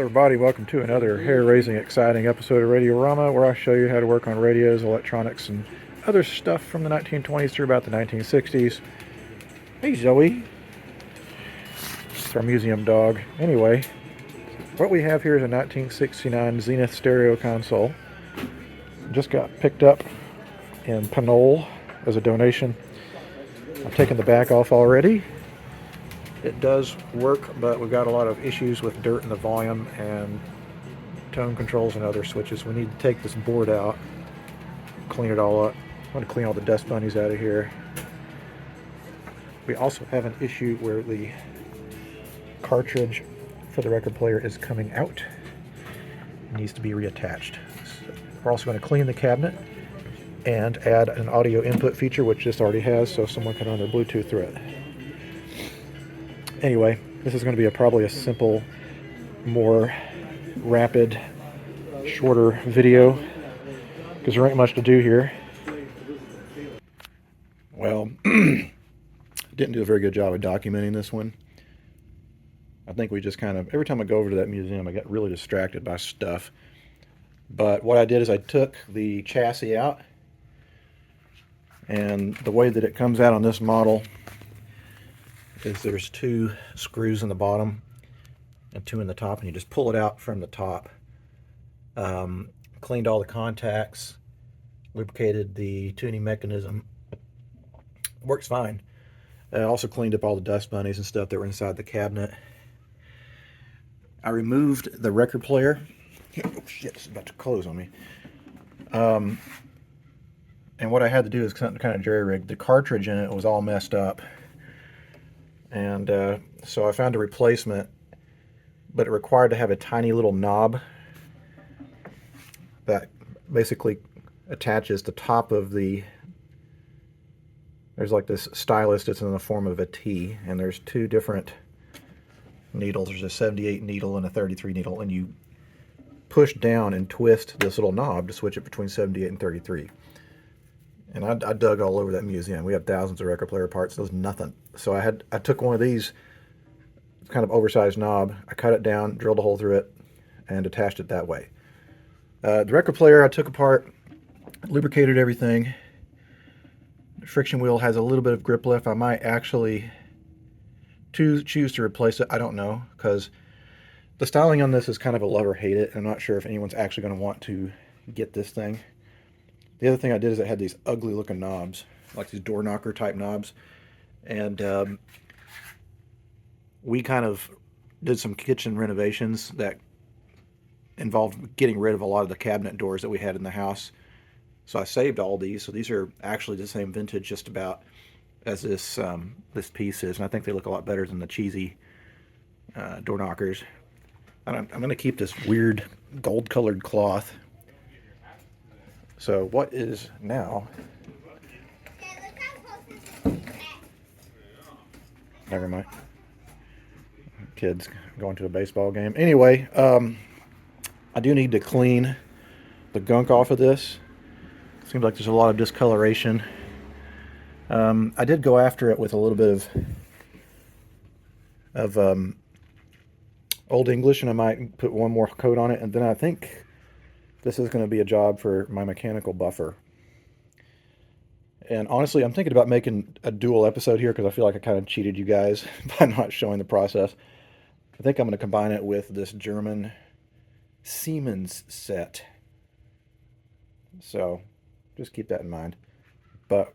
everybody, welcome to another hair-raising, exciting episode of Radiorama, where I show you how to work on radios, electronics, and other stuff from the 1920s through about the 1960s. Hey Zoe, it's our museum dog. Anyway, what we have here is a 1969 Zenith stereo console. Just got picked up in Pinole as a donation. I've taken the back off already. It does work, but we've got a lot of issues with dirt in the volume and tone controls and other switches. We need to take this board out, clean it all up. I want to clean all the dust bunnies out of here. We also have an issue where the cartridge for the record player is coming out. It needs to be reattached. So we're also going to clean the cabinet and add an audio input feature, which this already has, so someone can run their Bluetooth through it. Anyway, this is going to be probably a simple, more rapid, shorter video, because there ain't much to do here. Well, didn't do a very good job of documenting this one. I think we just kind of, every time I go over to that museum, I get really distracted by stuff. But what I did is I took the chassis out, and the way that it comes out on this model is there's two screws in the bottom and two in the top, and you just pull it out from the top. Cleaned all the contacts, lubricated the tuning mechanism. Works fine. I also cleaned up all the dust bunnies and stuff that were inside the cabinet. I removed the record player. Oh shit, it's about to close on me. And what I had to do is kind of jerry-rig. The cartridge in it was all messed up. And so I found a replacement, but it required to have a tiny little knob that basically attaches the top of the, there's like this stylus that's in the form of a T, and there's two different needles. There's a 78 needle and a 33 needle, and you push down and twist this little knob to switch it between 78 and 33. And I dug all over that museum. We have thousands of record player parts. There was nothing. So I took one of these kind of oversized knob. I cut it down, drilled a hole through it, and attached it that way. The record player I took apart, lubricated everything. The friction wheel has a little bit of grip lift. I might actually choose to replace it. I don't know, because the styling on this is kind of a love or hate it. I'm not sure if anyone's actually going to want to get this thing. The other thing I did is I had these ugly looking knobs, like these door knocker type knobs. And we kind of did some kitchen renovations that involved getting rid of a lot of the cabinet doors that we had in the house. So I saved all these. So these are actually the same vintage just about as this piece is. And I think they look a lot better than the cheesy door knockers. I'm going to keep this weird gold colored cloth. So what is now? Never mind. Kids going to a baseball game. Anyway, I do need to clean the gunk off of this. Seems like there's a lot of discoloration. I did go after it with a little bit of Old English, and I might put one more coat on it, and then I think this is going to be a job for my mechanical buffer. And honestly, I'm thinking about making a dual episode here because I feel like I kind of cheated you guys by not showing the process. I think I'm going to combine it with this German Siemens set. So just keep that in mind. But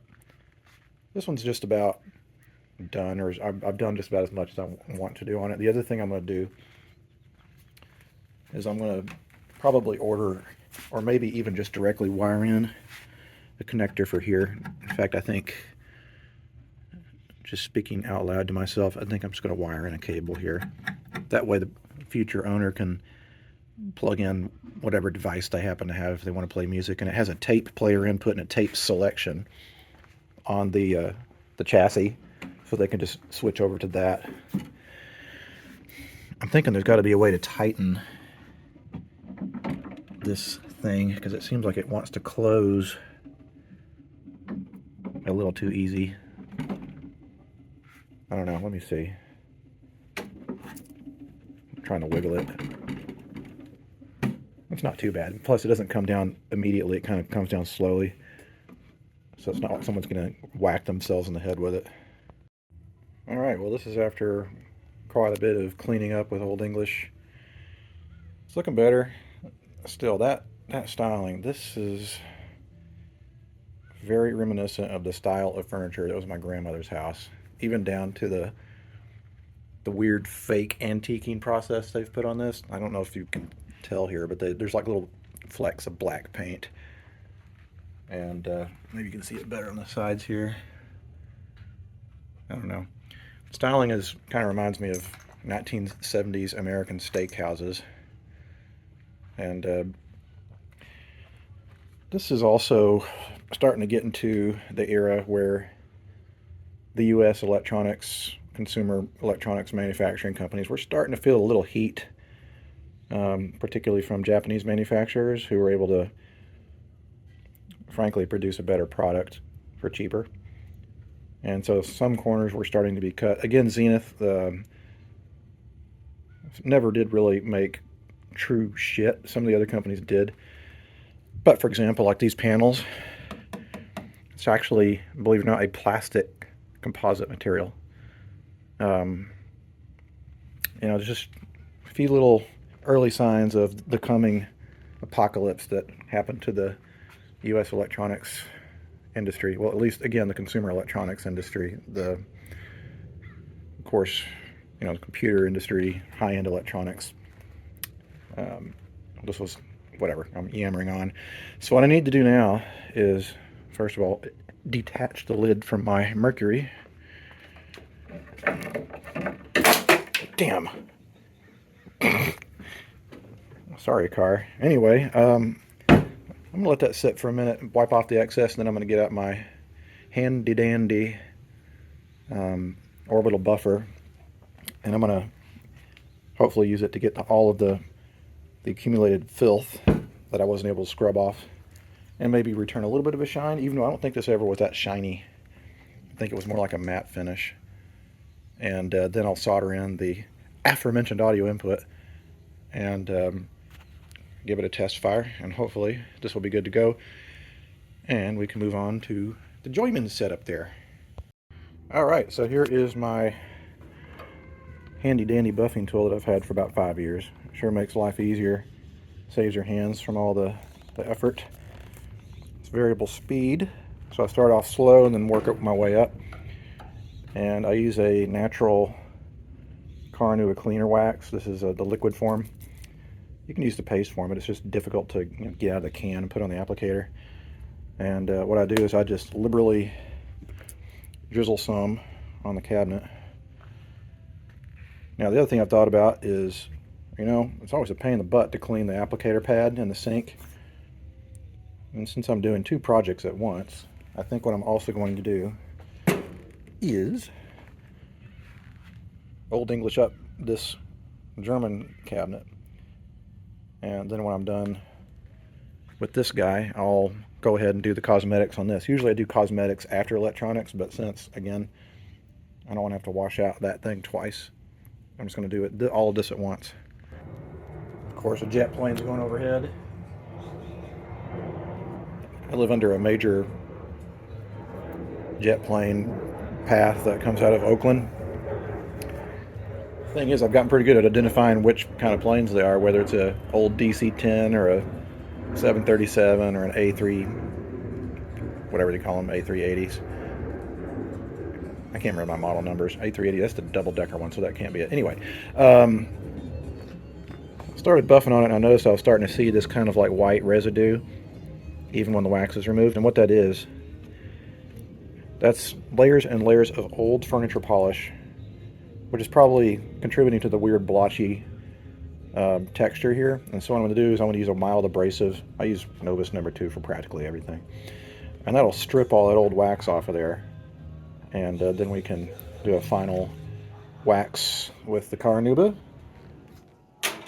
this one's just about done, or I've done just about as much as I want to do on it. The other thing I'm going to do is I'm going to probably order, or maybe even just directly wire in the connector for here. In fact, I think, just speaking out loud to myself, I think I'm just going to wire in a cable here. That way the future owner can plug in whatever device they happen to have if they want to play music. And it has a tape player input and a tape selection on the chassis, so they can just switch over to that. I'm thinking there's got to be a way to tighten this thing, because it seems like it wants to close a little too easy. I don't know, let me see. I'm trying to wiggle it. It's not too bad. Plus, it doesn't come down immediately. It kind of comes down slowly. So it's not like someone's going to whack themselves in the head with it. All right, well, this is after quite a bit of cleaning up with Old English. It's looking better. Still, that styling, this is very reminiscent of the style of furniture that was my grandmother's house, even down to the weird fake antiquing process they've put on this. I don't know if you can tell here, but there's like little flecks of black paint. And maybe you can see it better on the sides here. I don't know. Styling is kind of reminds me of 1970s American steakhouses. And this is also starting to get into the era where the U.S. consumer electronics manufacturing companies were starting to feel a little heat, particularly from Japanese manufacturers who were able to, frankly, produce a better product for cheaper. And so some corners were starting to be cut. Again, Zenith never did really make true shit. Some of the other companies did. But for example, like these panels, it's actually, believe it or not, a plastic composite material. There's just a few little early signs of the coming apocalypse that happened to the U.S. electronics industry. Well, at least, again, the consumer electronics industry. Of course, the computer industry, high-end electronics. This was whatever. I'm yammering on. So what I need to do now is, first of all, detach the lid from my Mercury. Damn. Sorry, car. Anyway, I'm going to let that sit for a minute, wipe off the excess, and then I'm going to get out my handy-dandy orbital buffer, and I'm going to hopefully use it to get all of the accumulated filth that I wasn't able to scrub off, and maybe return a little bit of a shine, even though I don't think this ever was that shiny. I think it was more like a matte finish. And then I'll solder in the aforementioned audio input and give it a test fire, and hopefully this will be good to go, and we can move on to the Joyman setup there. Alright, so here is my handy dandy buffing tool that I've had for about 5 years. Sure makes life easier, saves your hands from all the effort. It's variable speed, so I start off slow and then work up my way up. And I use a natural Carnauba cleaner wax. This is the liquid form. You can use the paste form, but it's just difficult to get out of the can and put on the applicator. And what I do is I just liberally drizzle some on the cabinet. Now the other thing I've thought about is, it's always a pain in the butt to clean the applicator pad in the sink. And since I'm doing 2 projects at once, I think what I'm also going to do is Old English up this German cabinet, and then when I'm done with this guy, I'll go ahead and do the cosmetics on this. Usually I do cosmetics after electronics, but since, again, I don't want to have to wash out that thing twice, I'm just going to do all of this at once. Of course, a jet plane's going overhead. I live under a major jet plane path that comes out of Oakland. Thing is, I've gotten pretty good at identifying which kind of planes they are, whether it's a old DC-10 or a 737 or an A3, whatever they call them, A380s. I can't remember my model numbers. A380, that's the double-decker one, so that can't be it. Anyway, started buffing on it, and I noticed I was starting to see this kind of like white residue, even when the wax is removed. And what that is, that's layers and layers of old furniture polish, which is probably contributing to the weird blotchy texture here. And so what I'm going to do is I'm going to use a mild abrasive. I use Novus number 2 for practically everything. And that'll strip all that old wax off of there. And then we can do a final wax with the Carnauba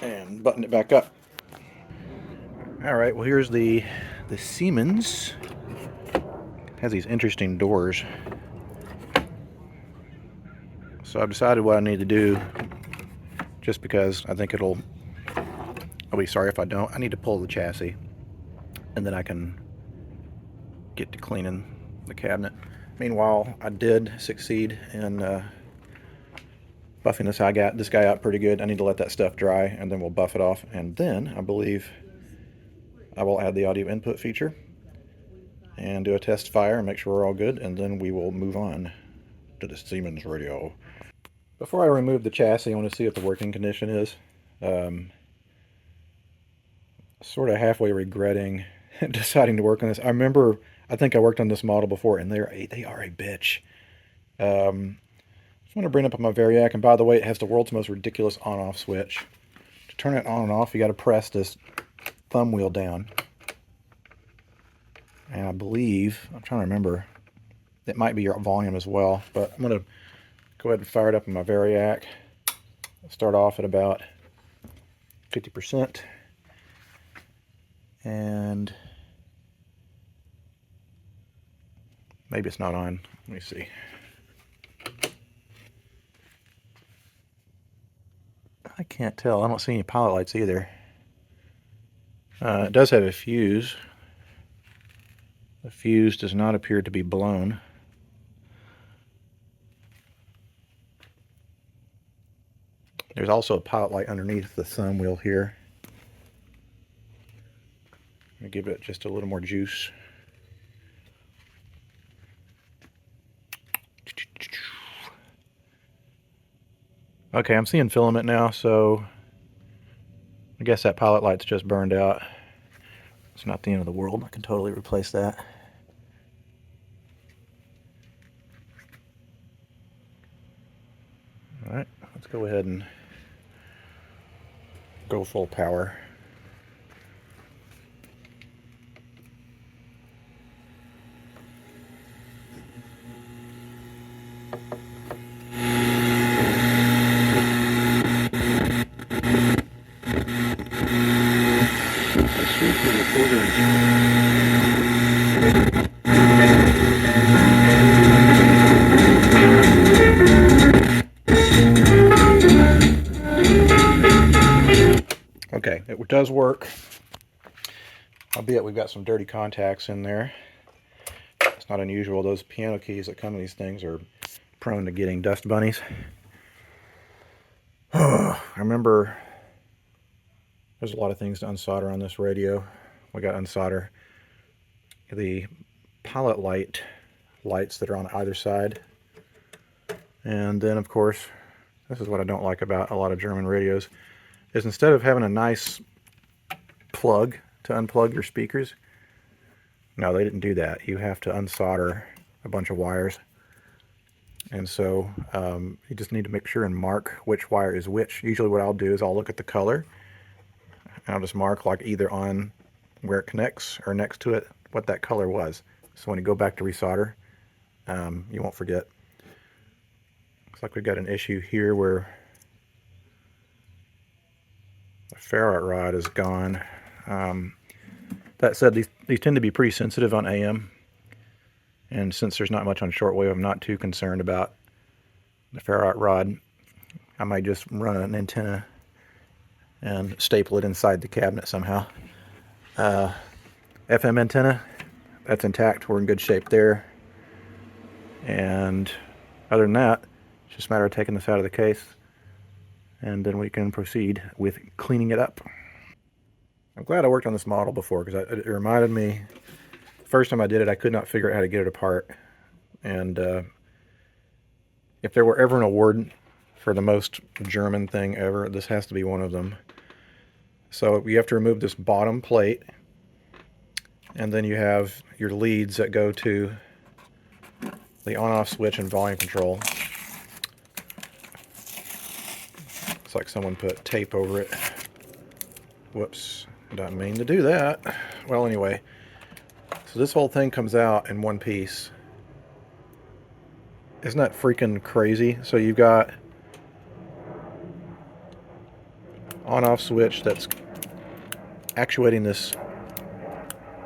and button it back up. Alright, well here's the Siemens. It has these interesting doors. So I've decided what I need to do, just because I think it'll I'll be sorry if I don't. I need to pull the chassis, and then I can get to cleaning the cabinet. Meanwhile, I did succeed in buffing this guy out pretty good. I need to let that stuff dry, and then we'll buff it off, and then I believe I will add the audio input feature and do a test fire and make sure we're all good, and then we will move on to the Siemens radio. Before I remove the chassis, I want to see what the working condition is. Sort of halfway regretting deciding to work on this. I think I worked on this model before, and they are a bitch. Just want to bring up my Variac, and by the way, it has the world's most ridiculous on-off switch. To turn it on and off, you got to press this thumb wheel down. And I believe, I'm trying to remember, it might be your volume as well, but I'm going to go ahead and fire it up in my Variac. I'll start off at about 50%. And maybe it's not on. Let me see. I can't tell. I don't see any pilot lights either. It does have a fuse. The fuse does not appear to be blown. There's also a pilot light underneath the thumb wheel here. I'm going to give it just a little more juice. Okay, I'm seeing filament now, so I guess that pilot light's just burned out. It's not the end of the world. I can totally replace that. Alright, let's go ahead and go full power. Okay, it does work, albeit we've got some dirty contacts in there. It's not unusual. Those piano keys that come in these things are prone to getting dust bunnies. I remember there's a lot of things to unsolder on this radio. We got to unsolder the pilot lights that are on either side. And then, of course, this is what I don't like about a lot of German radios, is instead of having a nice plug to unplug your speakers, no, they didn't do that. You have to unsolder a bunch of wires. And so you just need to make sure and mark which wire is which. Usually what I'll do is I'll look at the color, and I'll just mark like either on where it connects or next to it what that color was. So when you go back to resolder, you won't forget. Looks like we've got an issue here where the ferrite rod is gone. That said, these tend to be pretty sensitive on AM, and since there's not much on shortwave, I'm not too concerned about the ferrite rod. I might just run an antenna and staple it inside the cabinet somehow. FM antenna, that's intact. We're in good shape there. And other than that, it's just a matter of taking this out of the case, and then we can proceed with cleaning it up. I'm glad I worked on this model before, because it reminded me, first time I did it, I could not figure out how to get it apart. And if there were ever an award for the most German thing ever, this has to be one of them. So you have to remove this bottom plate, and then you have your leads that go to the on-off switch and volume control. It's like someone put tape over it. Whoops, didn't mean to do that. Well, anyway, so this whole thing comes out in one piece. Isn't that freaking crazy? So you've got on-off switch that's actuating this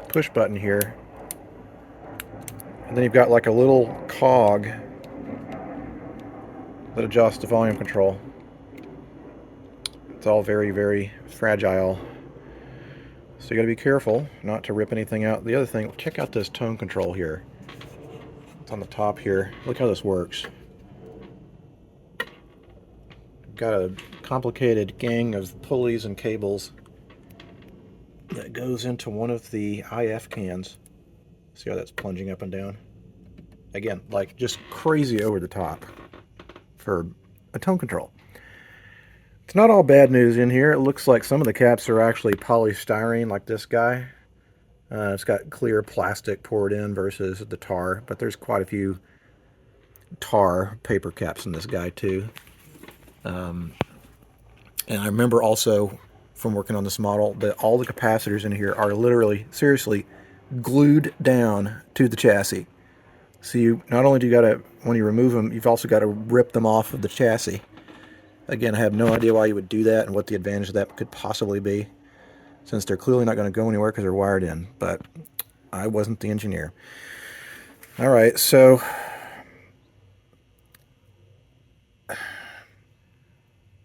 push button here, and then you've got like a little cog that adjusts the volume control. It's all very, very fragile. So you got to be careful not to rip anything out. The other thing, check out this tone control here. It's on the top here. Look how this works. Got a complicated gang of pulleys and cables that goes into one of the IF cans. See how that's plunging up and down? Again, like just crazy over the top for a tone control. It's not all bad news in here. It looks like some of the caps are actually polystyrene, like this guy. It's got clear plastic poured in versus the tar, but there's quite a few tar paper caps in this guy too. And I remember also from working on this model that all the capacitors in here are literally, seriously, glued down to the chassis. So you not only do you got to, when you remove them, you've also got to rip them off of the chassis. Again, I have no idea why you would do that and what the advantage of that could possibly be, since they're clearly not going to go anywhere because they're wired in, but I wasn't the engineer. All right, so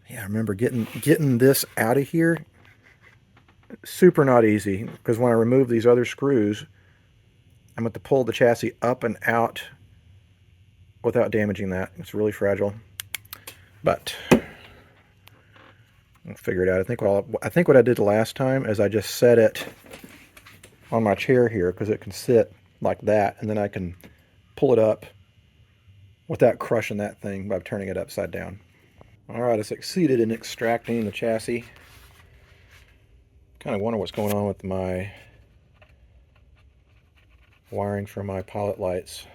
yeah, I remember getting this out of here. Super not easy, because when I remove these other screws, I'm going to pull the chassis up and out without damaging that. It's really fragile, but I'll figure it out. I think what I did last time is I just set it on my chair here because it can sit like that, and then I can pull it up without crushing that thing by turning it upside down. All right, I succeeded in extracting the chassis. Kind of wonder what's going on with my wiring for my pilot lights,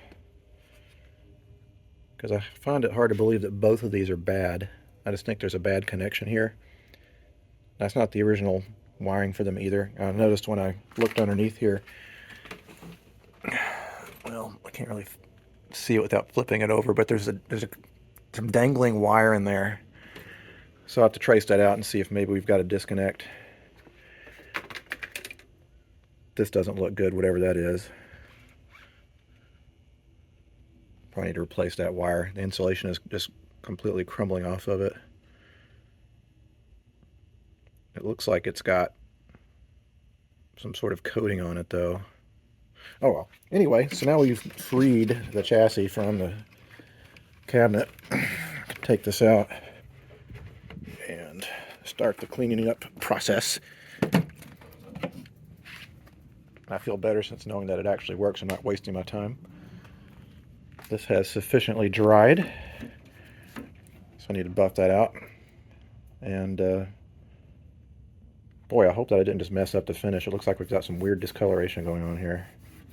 because I find it hard to believe that both of these are bad. I just think there's a bad connection here. That's not the original wiring for them either. I noticed when I looked underneath here, well, I can't really see it without flipping it over, but there's some dangling wire in there. So I'll have to trace that out and see if maybe we've got a disconnect. This doesn't look good, whatever that is. Probably need to replace that wire. The insulation is just completely crumbling off of it. It looks like it's got some sort of coating on it though. Oh well. Anyway, so now we've freed the chassis from the cabinet. Take this out and start the cleaning up process. I feel better since knowing that it actually works. I'm not wasting my time. This has sufficiently dried, so I need to buff that out. And boy, I hope that I didn't just mess up the finish. It looks like we've got some weird discoloration going on here.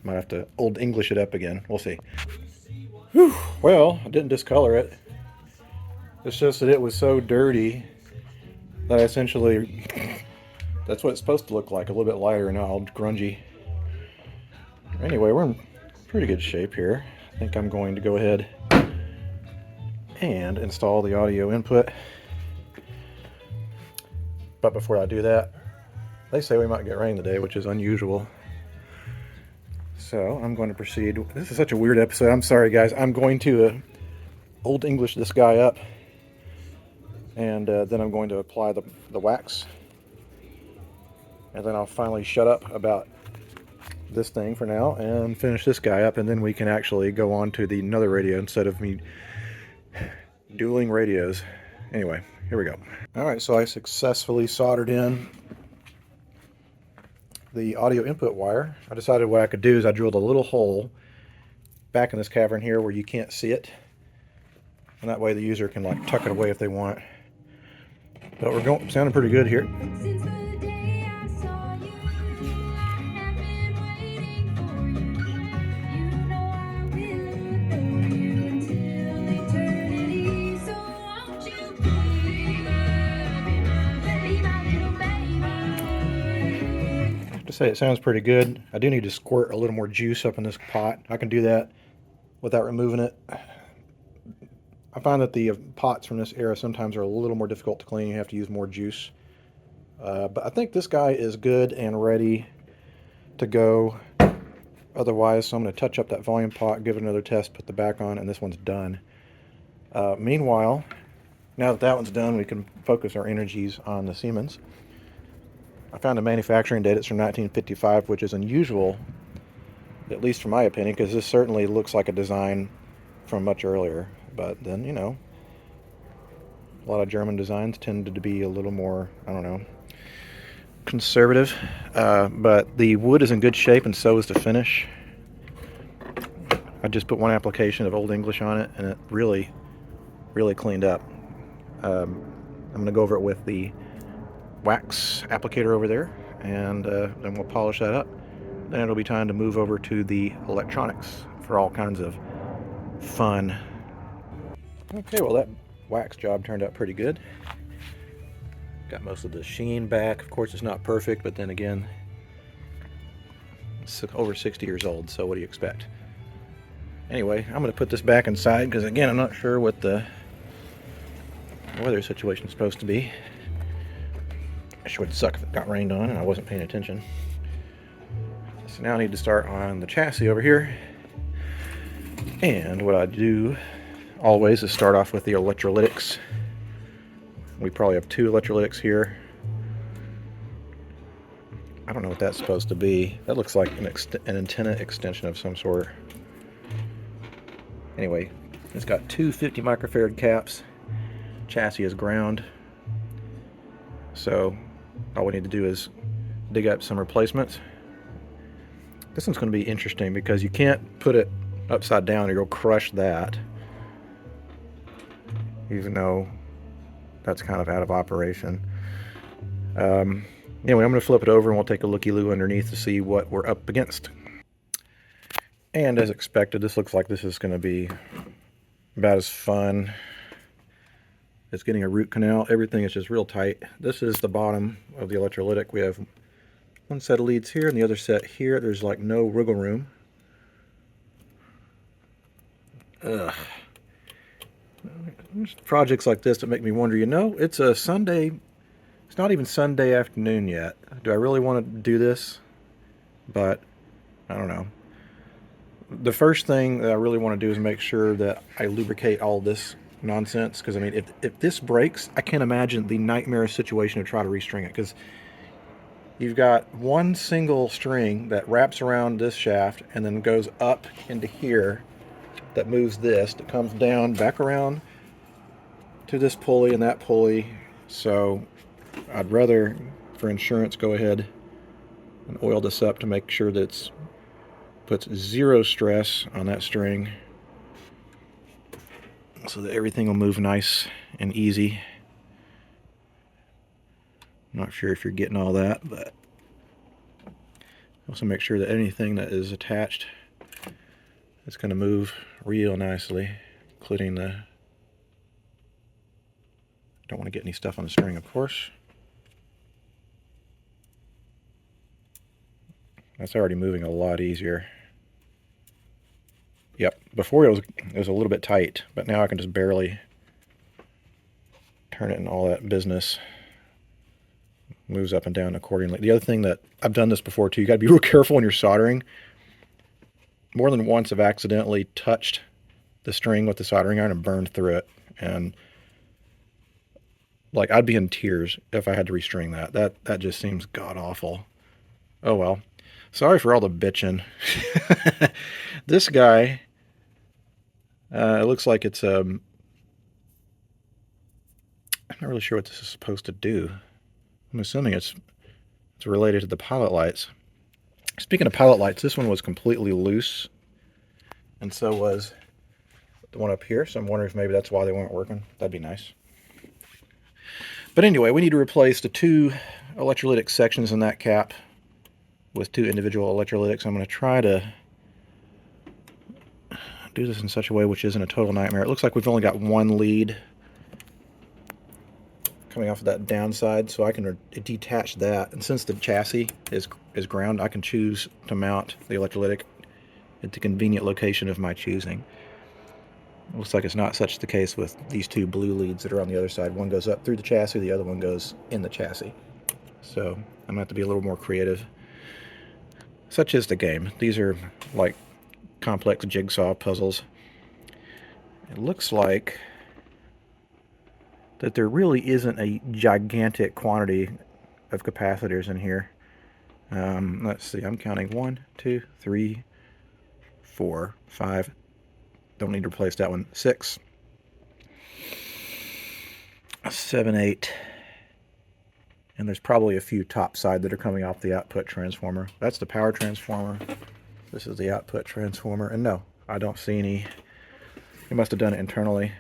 Might have to Old English it up again. We'll see. Whew. Well, I didn't discolor it. It's just that it was so dirty that I essentially, that's what it's supposed to look like, a little bit lighter and all grungy. Anyway, we're in pretty good shape here. I think I'm going to go ahead and install the audio input. But before I do that, they say we might get rain today, which is unusual. So I'm going to proceed. This is such a weird episode. I'm sorry, guys. I'm going to Old English this guy up, and then I'm going to apply the wax, and then I'll finally shut up about this thing for now and finish this guy up, and then we can actually go on to another radio instead of me dueling radios. Anyway, here we go. All right, so I successfully soldered in the audio input wire. I decided what I could do is I drilled a little hole back in this cavern here where you can't see it, and that way the user can like tuck it away if they want. But we're sounding pretty good here. To say it sounds pretty good. I do need to squirt a little more juice up in this pot. I can do that without removing it. I find that the pots from this era sometimes are a little more difficult to clean. You have to use more juice. But I think this guy is good and ready to go. Otherwise, so I'm going to touch up that volume pot, give it another test, put the back on, and this one's done. Meanwhile, Now that that one's done, we can focus our energies on the Siemens. I found a manufacturing date. It's from 1955, which is unusual, at least from my opinion, because this certainly looks like a design from much earlier. But then, you know, a lot of German designs tended to be a little more, I don't know, conservative. But the wood is in good shape, and so is the finish. I just put one application of Old English on it, and it really, really cleaned up. I'm going to go over it with the wax applicator over there, and then we'll polish that up. Then it'll be time to move over to the electronics for all kinds of fun. Okay, well that wax job turned out pretty good. Got most of the sheen back. Of course it's not perfect, but then again, it's over 60 years old, so what do you expect? Anyway, I'm going to put this back inside because again, I'm not sure what the weather situation is supposed to be. It sure would suck if it got rained on and I wasn't paying attention. So now I need to start on the chassis over here. And what I do always is start off with the electrolytics. We probably have 2 electrolytics here. I don't know what that's supposed to be. That looks like an antenna extension of some sort. Anyway, it's got 2 50 microfarad caps. Chassis is ground. So all we need to do is dig up some replacements. This one's going to be interesting because you can't put it upside down or you'll crush that, even though that's kind of out of operation. Anyway, I'm going to flip it over and we'll take a looky-loo underneath to see what we're up against. And as expected, this looks like this is going to be about as fun as getting a root canal. Everything is just real tight. This is the bottom of the electrolytic. We have one set of leads here and the other set here. There's like no wiggle room. Ugh. There's projects like this that make me wonder, you know, it's a Sunday, it's not even Sunday afternoon yet. Do I really want to do this? But I don't know. The first thing that I really want to do is make sure that I lubricate all this nonsense, because I mean, if this breaks, I can't imagine the nightmare situation to try to restring it, because you've got one single string that wraps around this shaft and then goes up into here, that moves this, that comes down back around to this pulley and that pulley. So I'd rather, for insurance, go ahead and oil this up to make sure that it puts 0 stress on that string, so that everything will move nice and easy. I'm not sure if you're getting all that, but also make sure that anything that is attached is going to move real nicely, including the, don't want to get any stuff on the string, of course. That's already moving a lot easier. Yep, before it was a little bit tight, but now I can just barely turn it and all that business moves up and down accordingly. The other thing that, I've done this before too, you got to be real careful when you're soldering. More than once I've accidentally touched the string with the soldering iron and burned through it, and like I'd be in tears if I had to restring that. That just seems god awful. Oh well. Sorry for all the bitching. This guy, it looks like it's I'm not really sure what this is supposed to do. I'm assuming it's related to the pilot lights. Speaking of pilot lights, this one was completely loose, and so was the one up here, so I'm wondering if maybe that's why they weren't working. That'd be nice. But anyway, we need to replace the 2 electrolytic sections in that cap with 2 individual electrolytics. I'm going to try to do this in such a way which isn't a total nightmare. It looks like we've only got 1 lead coming off of that downside, so I can detach that. And since the chassis is ground, I can choose to mount the electrolytic at the convenient location of my choosing. It looks like it's not such the case with these 2 blue leads that are on the other side. One goes up through the chassis, the other one goes in the chassis. So I'm going to have to be a little more creative. Such is the game. These are like complex jigsaw puzzles. It looks like that there really isn't a gigantic quantity of capacitors in here. Let's see, I'm counting 1, 2, 3, 4, 5. Don't need to replace that one. 6, 7, 8. And there's probably a few topside that are coming off the output transformer. That's the power transformer. This is the output transformer. And no, I don't see any. They must have done it internally.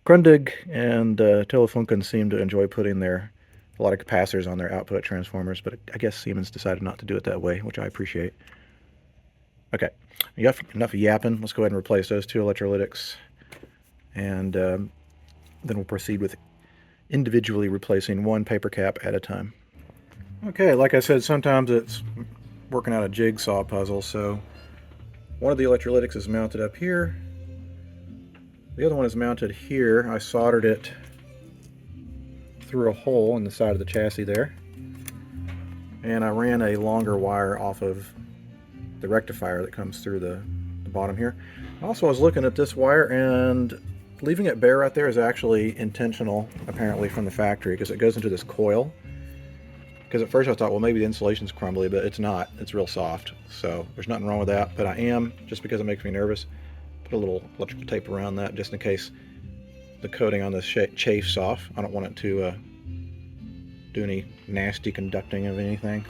Grundig and Telefunken seem to enjoy putting a lot of capacitors on their output transformers, but I guess Siemens decided not to do it that way, which I appreciate. Okay, enough yapping. Let's go ahead and replace those 2 electrolytics, and then we'll proceed with individually replacing 1 paper cap at a time. Okay, like I said, sometimes it's working out a jigsaw puzzle. So one of the electrolytics is mounted up here. The other one is mounted here. I soldered it through a hole in the side of the chassis there. And I ran a longer wire off of the rectifier that comes through the bottom here. Also, I was looking at this wire, and leaving it bare right there is actually intentional, apparently, from the factory, because it goes into this coil. Because at first I thought, well, maybe the insulation's crumbly, but it's not. It's real soft. So there's nothing wrong with that. But I am, just because it makes me nervous, put a little electrical tape around that just in case the coating on this chafes off. I don't want it to do any nasty conducting of anything.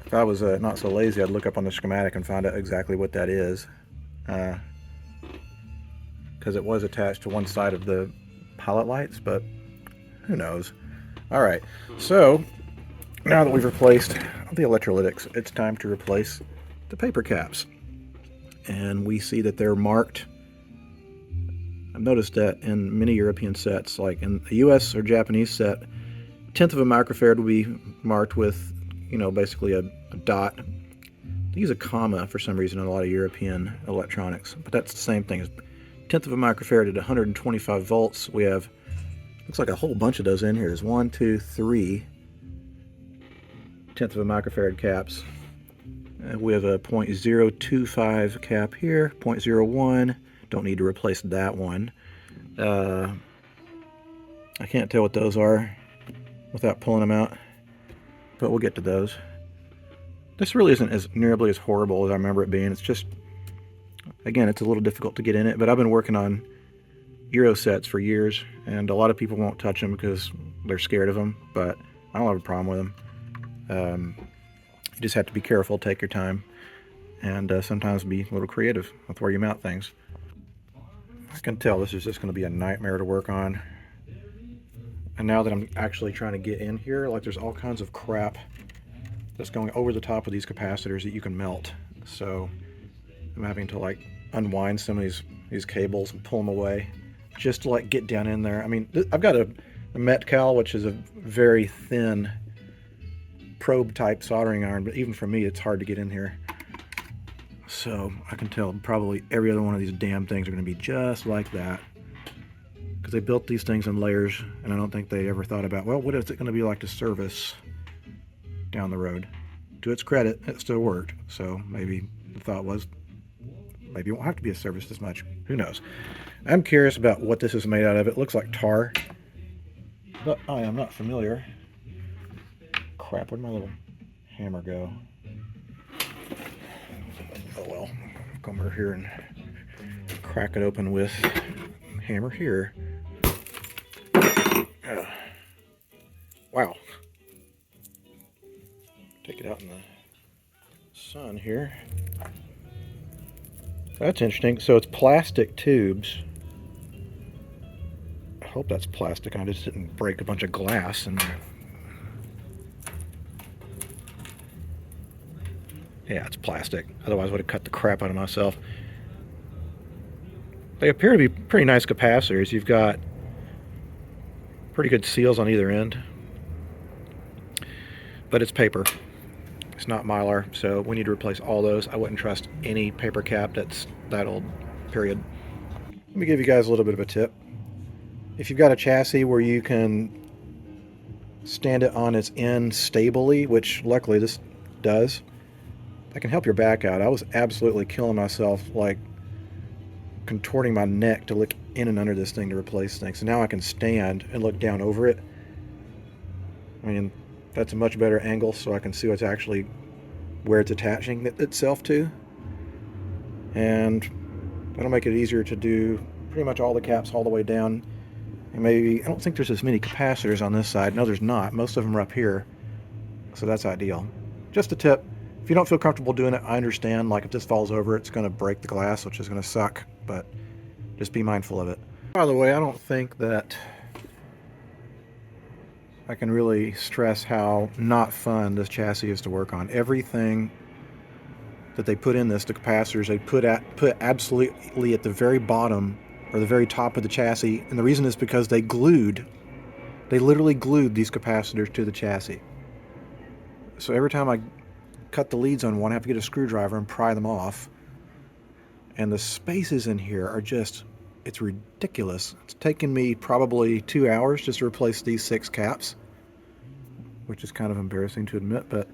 If I was not so lazy, I'd look up on the schematic and find out exactly what that is. Because it was attached to one side of the pilot lights, but who knows. Alright, so now that we've replaced the electrolytics, it's time to replace the paper caps. And we see that they're marked. I've noticed that in many European sets, like in a US or Japanese set, 1/10 of a microfarad will be marked with, basically a dot. They use a comma for some reason in a lot of European electronics, but that's the same thing. As 1/10 of a microfarad at 125 volts. We have, looks like a whole bunch of those in here. There's 1, 2, 3 1/10 of a microfarad caps. We have a 0.025 cap here, 0.01. Don't need to replace that one. I can't tell what those are without pulling them out, but we'll get to those. This really isn't as nearly as horrible as I remember it being. It's just, again, it's a little difficult to get in it, but I've been working on Euro sets for years, and a lot of people won't touch them because they're scared of them, but I don't have a problem with them. You just have to be careful, take your time, and sometimes be a little creative with where you mount things. I can tell this is just going to be a nightmare to work on. And now that I'm actually trying to get in here, like, there's all kinds of crap that's going over the top of these capacitors that you can melt. So I'm having to like unwind some of these cables and pull them away just to like get down in there. I mean, I've got a Metcal, which is a very thin probe type soldering iron, but even for me it's hard to get in here. So I can tell probably every other one of these damn things are going to be just like that, because they built these things in layers, and I don't think they ever thought about, well, what is it going to be like to service down the road. To its credit, it still worked. So maybe the thought was, maybe it won't have to be a service as much. Who knows? I'm curious about what this is made out of. It looks like tar, but I am not familiar. Crap, where'd my little hammer go? Oh well, come over here and crack it open with hammer here. Wow. Take it out in the sun here. That's interesting. So it's plastic tubes. I hope that's plastic. I just didn't break a bunch of glass in there. Yeah, it's plastic. Otherwise I would have cut the crap out of myself. They appear to be pretty nice capacitors. You've got pretty good seals on either end. But it's paper. It's not Mylar, so we need to replace all those. I wouldn't trust any paper cap that's that old, period. Let me give you guys a little bit of a tip. If you've got a chassis where you can stand it on its end stably, which luckily this does, that can help your back out. I was absolutely killing myself, like contorting my neck to in and under this thing to replace things. So now I can stand and look down over it. I mean, that's a much better angle, so I can see what's actually where it's attaching itself to. And that'll make it easier to do pretty much all the caps all the way down. And maybe, I don't think there's as many capacitors on this side. No, there's not. Most of them are up here. So that's ideal. Just a tip. If you don't feel comfortable doing it, I understand. Like if this falls over, it's going to break the glass, which is going to suck. But just be mindful of it. By the way, I don't think that I can really stress how not fun this chassis is to work on. Everything that they put in this, the capacitors, they put absolutely at the very bottom or the very top of the chassis. And the reason is because they literally glued these capacitors to the chassis. So every time I cut the leads on one, I have to get a screwdriver and pry them off. And the spaces in here are just, it's ridiculous. It's taken me probably 2 hours just to replace these 6 caps, which is kind of embarrassing to admit, but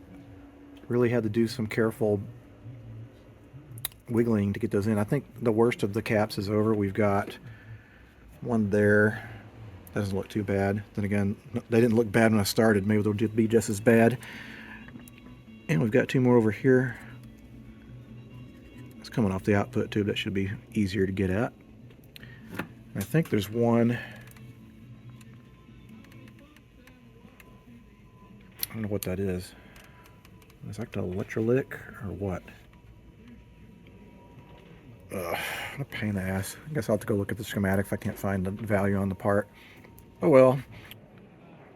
really had to do some careful wiggling to get those in. I think the worst of the caps is over. We've got one there. Doesn't look too bad. Then again, they didn't look bad when I started. Maybe they'll be just as bad. And we've got 2 more over here. It's coming off the output tube. That should be easier to get at. I think there's one. I don't know what that is. Is that the electrolytic or what? Ugh, what a pain in the ass. I guess I'll have to go look at the schematic if I can't find the value on the part. Oh well.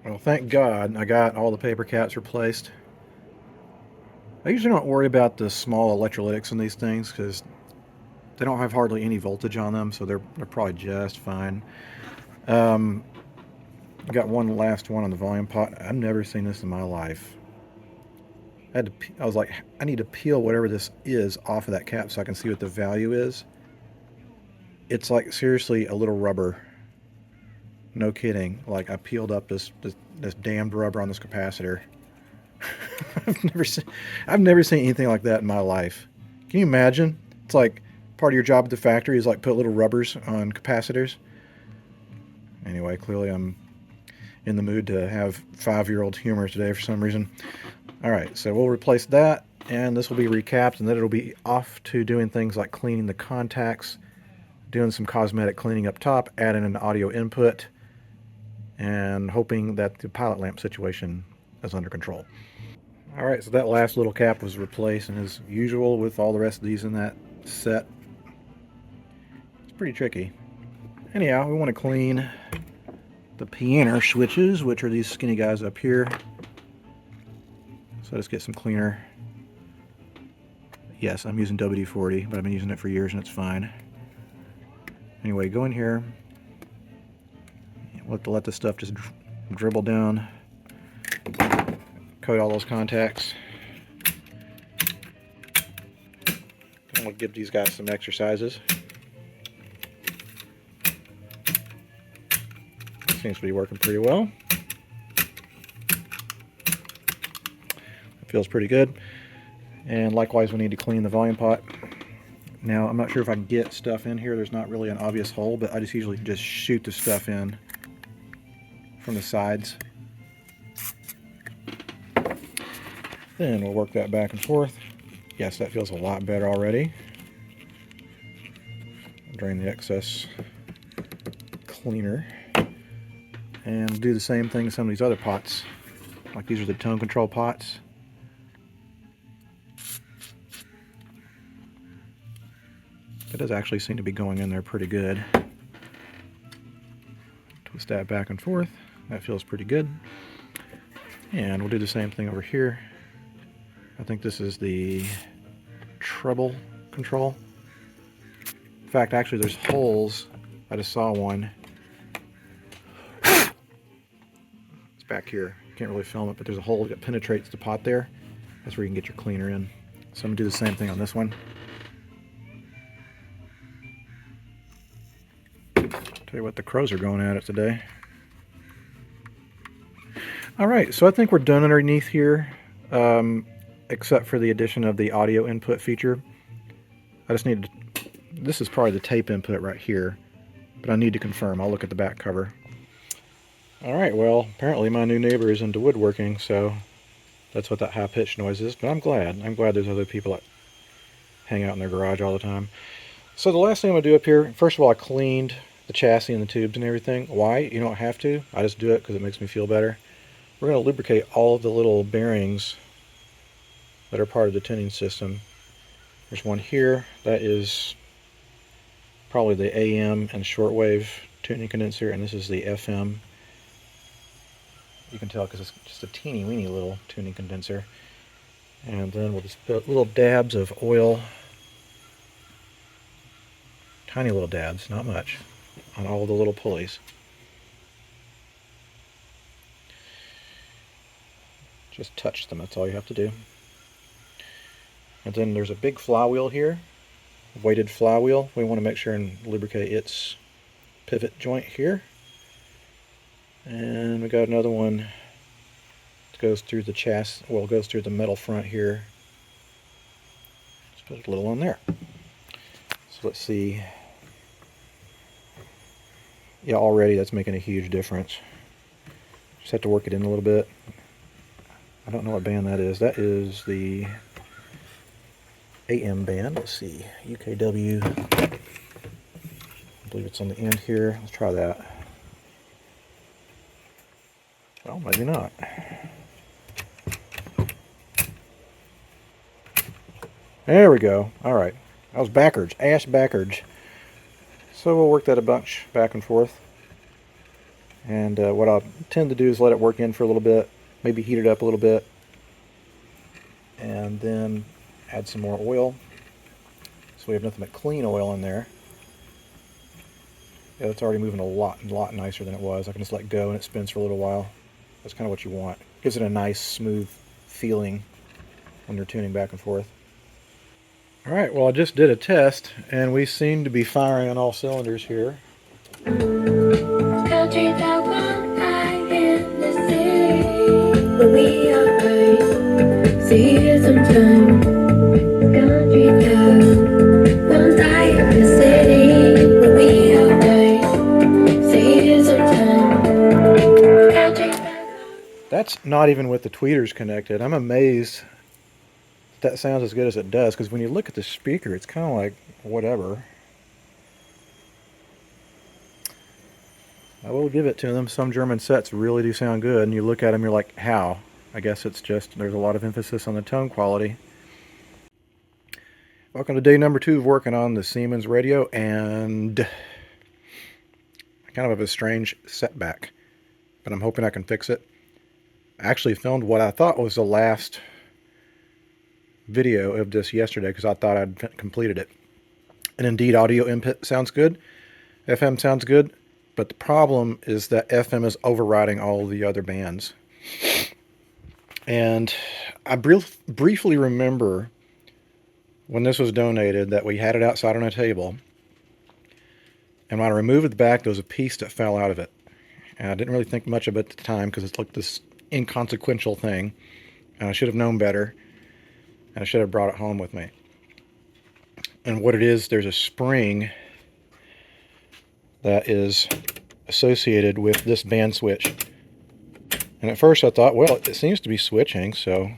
Well, thank God I got all the paper caps replaced. I usually don't worry about the small electrolytics in these things because they don't have hardly any voltage on them, so they're probably just fine. I got one last one on the volume pot. I've never seen this in my life. I was like, I need to peel whatever this is off of that cap so I can see what the value is. It's like seriously a little rubber. No kidding. Like I peeled up this damned rubber on this capacitor. I've never seen anything like that in my life. Can you imagine? It's like part of your job at the factory is like put little rubbers on capacitors. Anyway, clearly I'm in the mood to have 5-year-old humor today for some reason. Alright, so we'll replace that, and this will be recapped, and then it'll be off to doing things like cleaning the contacts, doing some cosmetic cleaning up top, adding an audio input, and hoping that the pilot lamp situation is under control. Alright, so that last little cap was replaced, and as usual with all the rest of these in that set, it's pretty tricky. Anyhow, we want to clean the piano switches, which are these skinny guys up here. So let's get some cleaner. Yes, I'm using WD-40, but I've been using it for years and it's fine. Anyway, go in here. We'll have to let this stuff just dribble down. Coat all those contacts. I'm going to give these guys some exercises. Seems to be working pretty well. It feels pretty good. And likewise, we need to clean the volume pot. Now, I'm not sure if I can get stuff in here. There's not really an obvious hole, but I just usually just shoot the stuff in from the sides. Then we'll work that back and forth. Yes, that feels a lot better already. Drain the excess cleaner. And do the same thing with some of these other pots. Like these are the tone control pots. It does actually seem to be going in there pretty good. Twist that back and forth. That feels pretty good. And we'll do the same thing over here. I think this is the treble control. In fact, actually there's holes. I just saw one. It's back here. Can't really film it, but there's a hole that penetrates the pot there. That's where you can get your cleaner in. So I'm going to do the same thing on this one. Tell you what, the crows are going at it today. Alright, so I think we're done underneath here, except for the addition of the audio input feature. I just need to, this is probably the tape input right here. but I need to confirm. I'll look at the back cover. Alright, well, apparently my new neighbor is into woodworking, so that's what that high-pitched noise is, but I'm glad. I'm glad there's other people that hang out in their garage all the time. So the last thing I'm going to do up here, first of all, I cleaned the chassis and the tubes and everything. Why? You don't have to. I just do it because it makes me feel better. We're going to lubricate all of the little bearings that are part of the tuning system. There's one here that is probably the AM and shortwave tuning condenser, and this is the FM. You can tell because it's just a teeny weeny little tuning condenser. And then we'll just put little dabs of oil, tiny little dabs, not much, on all the little pulleys. Just touch them, that's all you have to do. And then there's a big flywheel here, a weighted flywheel. We want to make sure and lubricate its pivot joint here. And we got another one that goes through the chassis, well, it goes through the metal front here. Let's put a little on there. So let's see. Yeah, already that's making a huge difference. Just have to work it in a little bit. I don't know what band that is. That is the AM band. Let's see. UKW. I believe it's on the end here. Let's try that. Well, maybe not. There we go. Alright. I was backwards. Ass backwards. So we'll work that a bunch back and forth. And what I'll tend to do is let it work in for a little bit. Maybe heat it up a little bit. And then add some more oil. So we have nothing but clean oil in there. Yeah, it's already moving a lot nicer than it was. I can just let go and it spins for a little while. That's kind of what you want. Gives it a nice, smooth feeling when you're tuning back and forth. Alright, well I just did a test, and we seem to be firing on all cylinders here. That's not even with the tweeters connected. I'm amazed that sounds as good as it does, because when you look at the speaker, it's kind of like whatever. I will give it to them. Some German sets really do sound good, and you look at them, you're like, how? I guess it's just, there's a lot of emphasis on the tone quality. Welcome to day number 2 of working on the Siemens radio, and I kind of have a strange setback, but I'm hoping I can fix it. I actually filmed what I thought was the last video of this yesterday because I thought I'd completed it. And indeed, audio input sounds good, FM sounds good, but the problem is that FM is overriding all the other bands. And I briefly remember when this was donated that we had it outside on a table, and when I removed the back, there was a piece that fell out of it. And I didn't really think much of it at the time because it's like this inconsequential thing, and I should have known better, and I should have brought it home with me. And what it is, there's a spring that is associated with this band switch. And at first I thought, well, it seems to be switching, so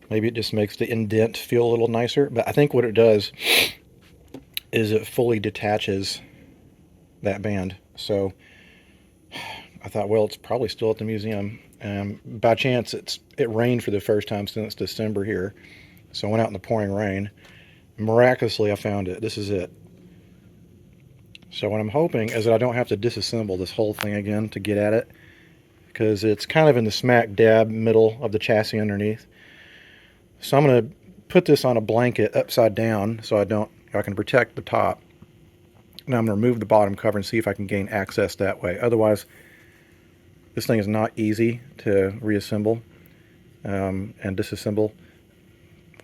maybe it just makes the indent feel a little nicer. But I think what it does is it fully detaches that band. So I thought, well, it's probably still at the museum. By chance, it rained for the first time since December here. So I went out in the pouring rain. Miraculously, I found it. This is it. So what I'm hoping is that I don't have to disassemble this whole thing again to get at it, because it's kind of in the smack dab middle of the chassis underneath. So I'm going to put this on a blanket upside down so I can protect the top. Now I'm going to remove the bottom cover and see if I can gain access that way. Otherwise, this thing is not easy to reassemble and disassemble.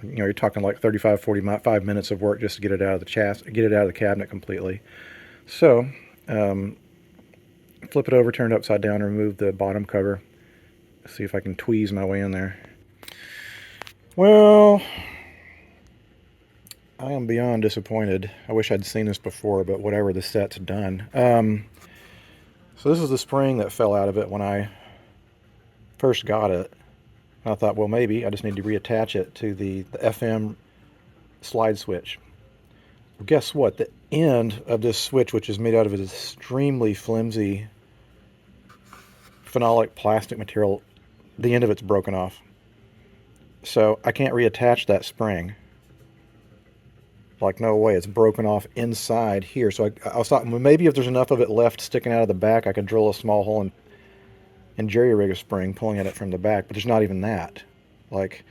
You know, you're talking like 35 minutes of work just to get it out of the chassis, get it out of the cabinet completely. So, flip it over, turn it upside down, remove the bottom cover. See if I can tweeze my way in there. Well, I am beyond disappointed. I wish I'd seen this before, but whatever, the set's done. So this is the spring that fell out of it when I first got it. I thought, well, maybe I just need to reattach it to the FM slide switch. Well, guess what? The end of this switch, which is made out of an extremely flimsy phenolic plastic material, the end of it's broken off. So I can't reattach that spring. Like, no way, it's broken off inside here. So I was thought, well, maybe if there's enough of it left sticking out of the back, I could drill a small hole and jerry-rig a spring, pulling at it from the back. But there's not even that. Like,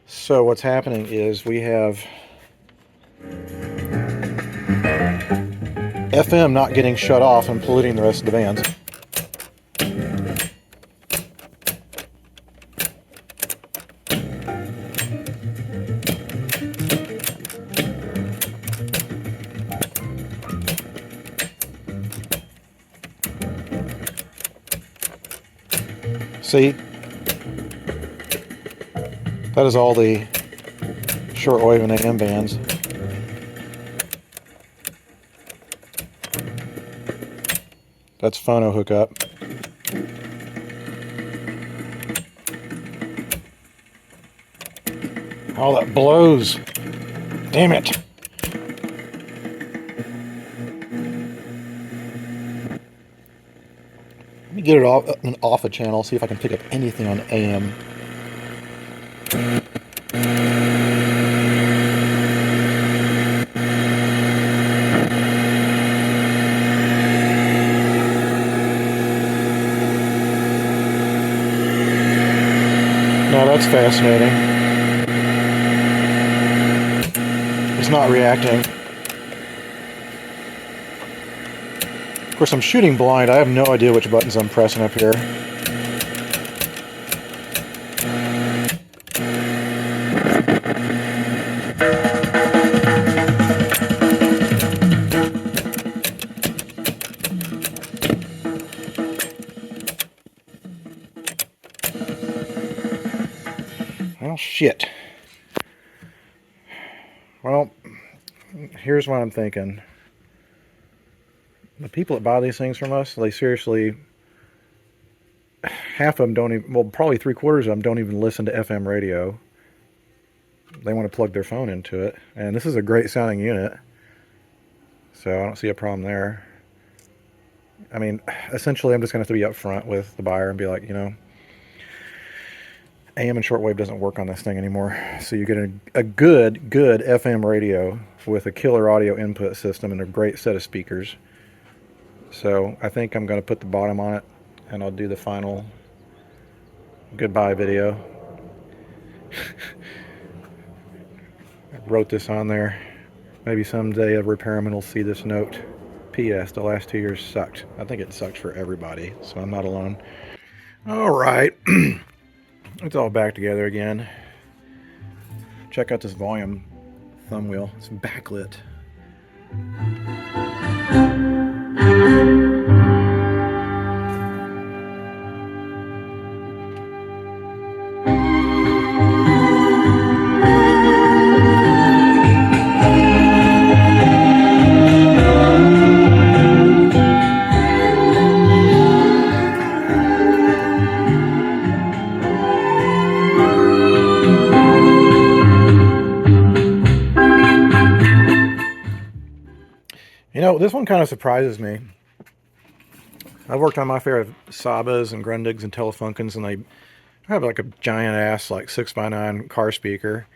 so what's happening is we have FM not getting shut off and polluting the rest of the bands. See, that is all the shortwave and AM bands. That's phono hookup. Oh, that blows. Damn it. Let me get it off a channel, see if I can pick up anything on AM. Now that's fascinating. It's not reacting. Of course, I'm shooting blind. I have no idea which buttons I'm pressing up here. Well, shit. Well, here's what I'm thinking. The people that buy these things from us, they seriously, half of them don't even, well, probably 3/4 of them don't even listen to FM radio. They want to plug their phone into it. And this is a great sounding unit, so I don't see a problem there. I mean, essentially, I'm just going to have to be upfront with the buyer and be like, you know, AM and shortwave doesn't work on this thing anymore. So you get a good FM radio with a killer audio input system and a great set of speakers. So I think I'm going to put the bottom on it, and I'll do the final goodbye video. I wrote this on there. Maybe someday a repairman will see this note. P.S. The last 2 years sucked. I think it sucked for everybody, so I'm not alone. All right. It's all back together again. Check out this volume thumb wheel. It's backlit. You know, this one kind of surprises me. I've worked on my fair of Sabas and Grundigs and Telefunkens, and they have like a giant ass, like 6x9 car speaker.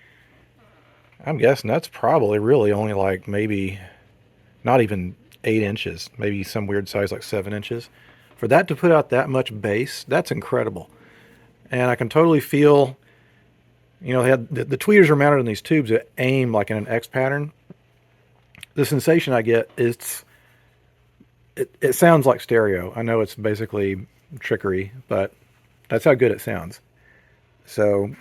I'm guessing that's probably really only like maybe not even 8 inches, maybe some weird size like 7 inches. For that to put out that much bass, that's incredible. And I can totally feel, you know, they had the tweeters are mounted on these tubes that aim like in an X pattern. The sensation I get is it sounds like stereo. I know it's basically trickery, but that's how good it sounds. So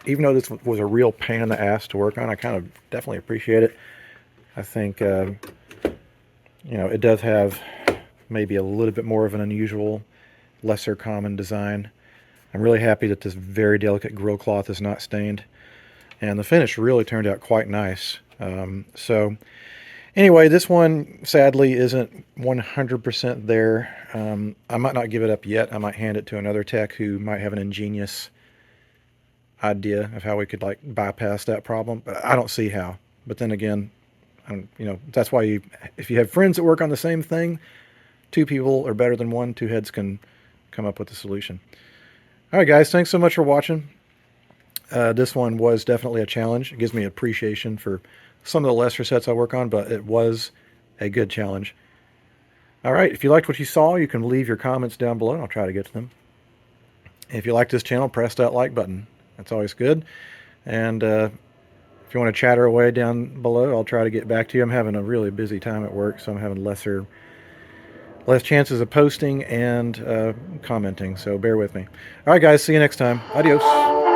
even though this was a real pain in the ass to work on, I kind of definitely appreciate it. I think, you know, it does have maybe a little bit more of an unusual, lesser common design. I'm really happy that this very delicate grill cloth is not stained. And the finish really turned out quite nice. So anyway, this one sadly isn't 100% there. I might not give it up yet. I might hand it to another tech who might have an ingenious idea of how we could like bypass that problem, but I don't see how. But then again, that's why if you have friends that work on the same thing, two people are better than one. Two heads can come up with a solution. All right, guys, thanks so much for watching. This one was definitely a challenge. It gives me appreciation for some of the lesser sets I work on, but it was a good challenge. All right, if you liked what you saw, you can leave your comments down below, and I'll try to get to them. If you like this channel, press that like button. That's always good. And if you want to chatter away down below, I'll try to get back to you. I'm having a really busy time at work, so I'm having less chances of posting and commenting, so bear with me. All right, guys, see you next time. Adios.